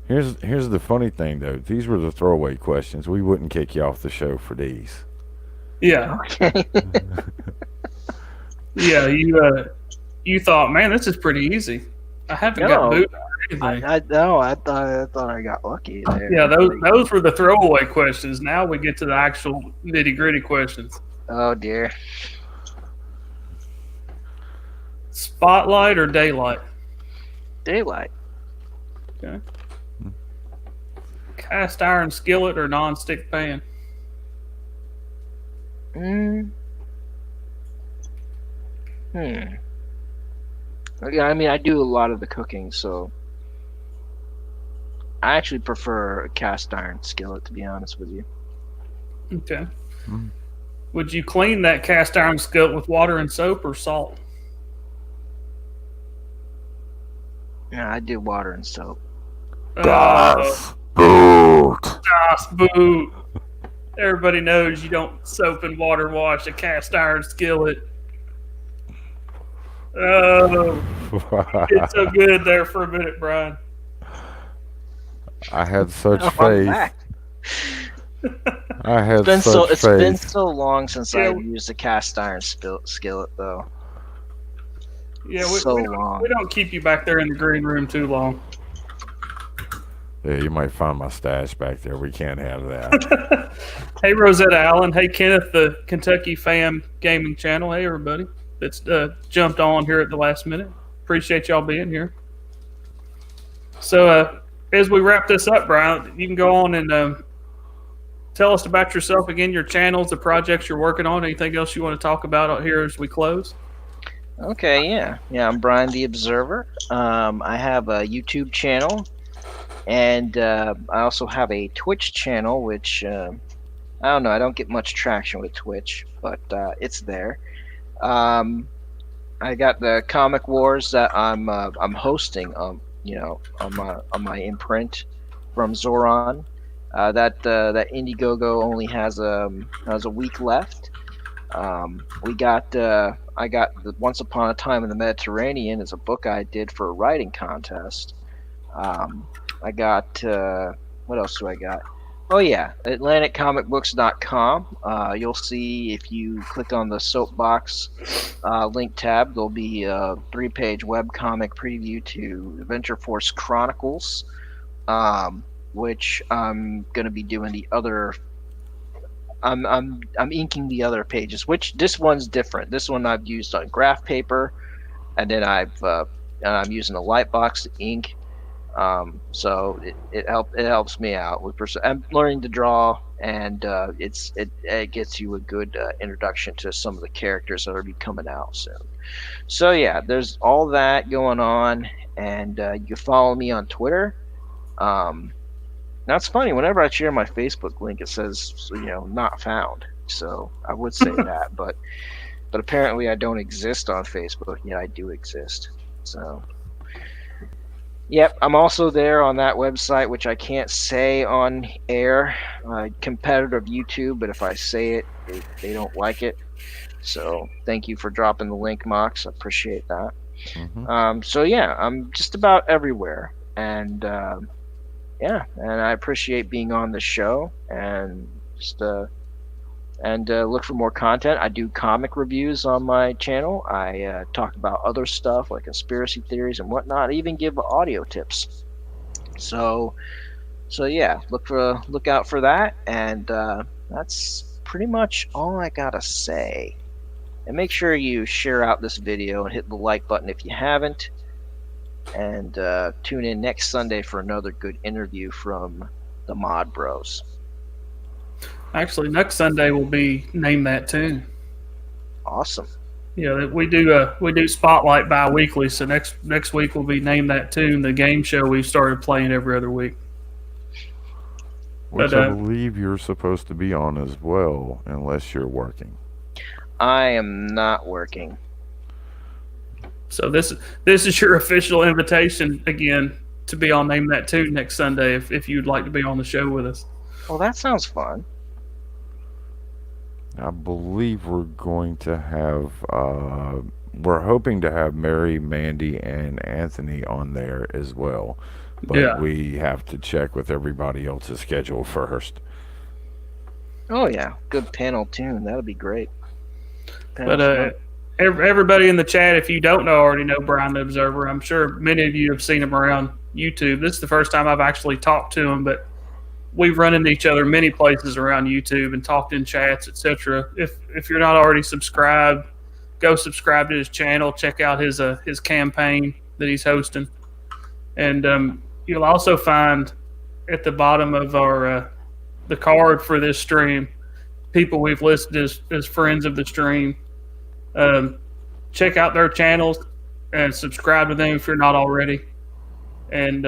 Here's the funny thing though. These were the throwaway questions. We wouldn't kick you off the show for these. Yeah. Okay. Yeah, you thought, man, this is pretty easy. I haven't got boot or anything. I thought I got lucky there. Yeah, those were the throwaway questions. Now we get to the actual nitty gritty questions. Oh dear. Spotlight or daylight? Daylight. Okay. Cast iron skillet or non-stick pan? Mm, hmm. Yeah, I mean, I do a lot of the cooking, so I actually prefer a cast iron skillet, to be honest with you. Okay. Mm. Would you clean that cast iron skillet with water and soap or salt? Yeah, I do water and soap. Das Boot. Das boot. Everybody knows you don't soap and water wash a cast iron skillet. Oh, it's so good there for a minute, Brian. I had such I'm faith. back. I had It's such been faith. so long since Yeah, I've used a cast iron skillet, though. Yeah, So we long. don't keep you back there in the green room too long. Yeah, you might find my stash back there. We can't have that. Hey, Rosetta Allen. Hey, Kenneth, the Kentucky Fam Gaming Channel. Hey, everybody that's jumped on here at the last minute. Appreciate y'all being here. So, as we wrap this up, Brian, you can go on and tell us about yourself again, your channels, the projects you're working on, anything else you want to talk about out here as we close. Okay, yeah. I'm Brion the Observer. I have a YouTube channel, and I also have a Twitch channel, which I don't know. I don't get much traction with Twitch, but it's there. I got the Comic Wars that I'm hosting. On my imprint from Zoran. That Indiegogo only has a week left. I got the Once Upon a Time in the Mediterranean is a book I did for a writing contest. I got what else do I got? Oh yeah, AtlanticComicBooks.com. You'll see if you click on the soapbox link tab, there'll be a 3-page webcomic preview to Adventure Force Chronicles, which I'm gonna be doing the other. I'm inking the other pages, which this one's different. This one I've used on graph paper, and then I'm using a light box to ink. So it helps me out with I'm learning to draw, and it gets you a good introduction to some of the characters that will be coming out soon. So yeah, there's all that going on, and you can follow me on Twitter. Now it's funny, whenever I share my Facebook link, it says, not found. So I would say that, but apparently I don't exist on Facebook. Yeah, I do exist. So, yep, I'm also there on that website, which I can't say on air. Competitor of YouTube, but if I say it, they don't like it. So thank you for dropping the link, Mox. I appreciate that. Mhm. So yeah, I'm just about everywhere, and yeah, and I appreciate being on the show, and just look for more content. I do comic reviews on my channel. I talk about other stuff like conspiracy theories and whatnot. I even give audio tips. So yeah, look out for that, and that's pretty much all I gotta say. And make sure you share out this video and hit the like button if you haven't. And tune in next Sunday for another good interview from the Mod Bros. Actually, next Sunday will be Name That Tune. Awesome. Yeah, we do Spotlight bi-weekly, so next week will be Name That Tune, the game show we've started playing every other week. Which But, I believe you're supposed to be on as well, unless you're working. I am not working. So this is your official invitation again to be on Name That Tune next Sunday if you'd like to be on the show with us. Well, that sounds fun. I believe we're going to have, we're hoping to have Mary, Mandy, and Anthony on there as well. But Yeah. we have to check with everybody else's schedule first. Oh yeah, good panel tune. That'll be great. But everybody in the chat, if you don't already know Brion the Observer, I'm sure many of you have seen him around YouTube. This is the first time I've actually talked to him, but we've run into each other many places around YouTube and talked in chats, etc. If you're not already subscribed, go subscribe to his channel. Check out his campaign that he's hosting, and you'll also find at the bottom of our the card for this stream people we've listed as friends of the stream. Check out their channels and subscribe to them if you're not already. And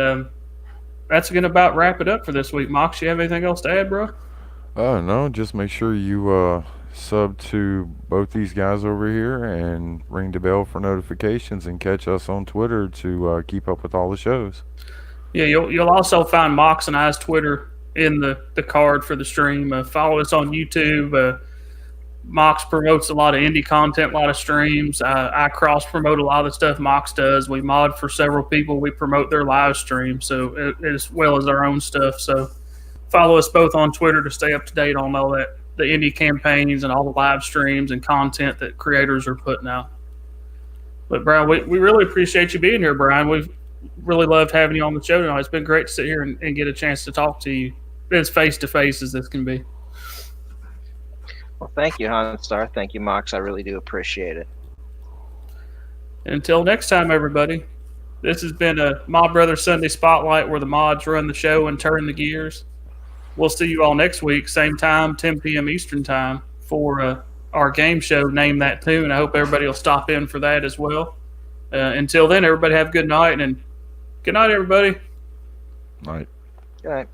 that's going to about wrap it up for this week. Mox, you have anything else to add, bro? No, just make sure you sub to both these guys over here and ring the bell for notifications and catch us on Twitter to keep up with all the shows. Yeah, you'll also find Mox and I's Twitter in the card for the stream. Follow us on YouTube. Mox promotes a lot of indie content, a lot of streams. I cross promote a lot of the stuff Mox does. We mod for several people. We promote their live stream, so as well as our own stuff. So follow us both on Twitter to stay up to date on all that, the indie campaigns and all the live streams and content that creators are putting out. But Brian, we really appreciate you being here, Brian. We've really loved having you on the show tonight. It's been great to sit here and get a chance to talk to you as face to face as this can be. Well, thank you, Hanstar. Thank you, Mox. I really do appreciate it. And until next time, everybody, this has been a Mod Brothers Sunday Spotlight where the mods run the show and turn the gears. We'll see you all next week, same time, 10 p.m. Eastern time, for our game show, Name That Tune. I hope everybody will stop in for that as well. Until then, everybody have a good night, and good night, everybody. Night. Good night.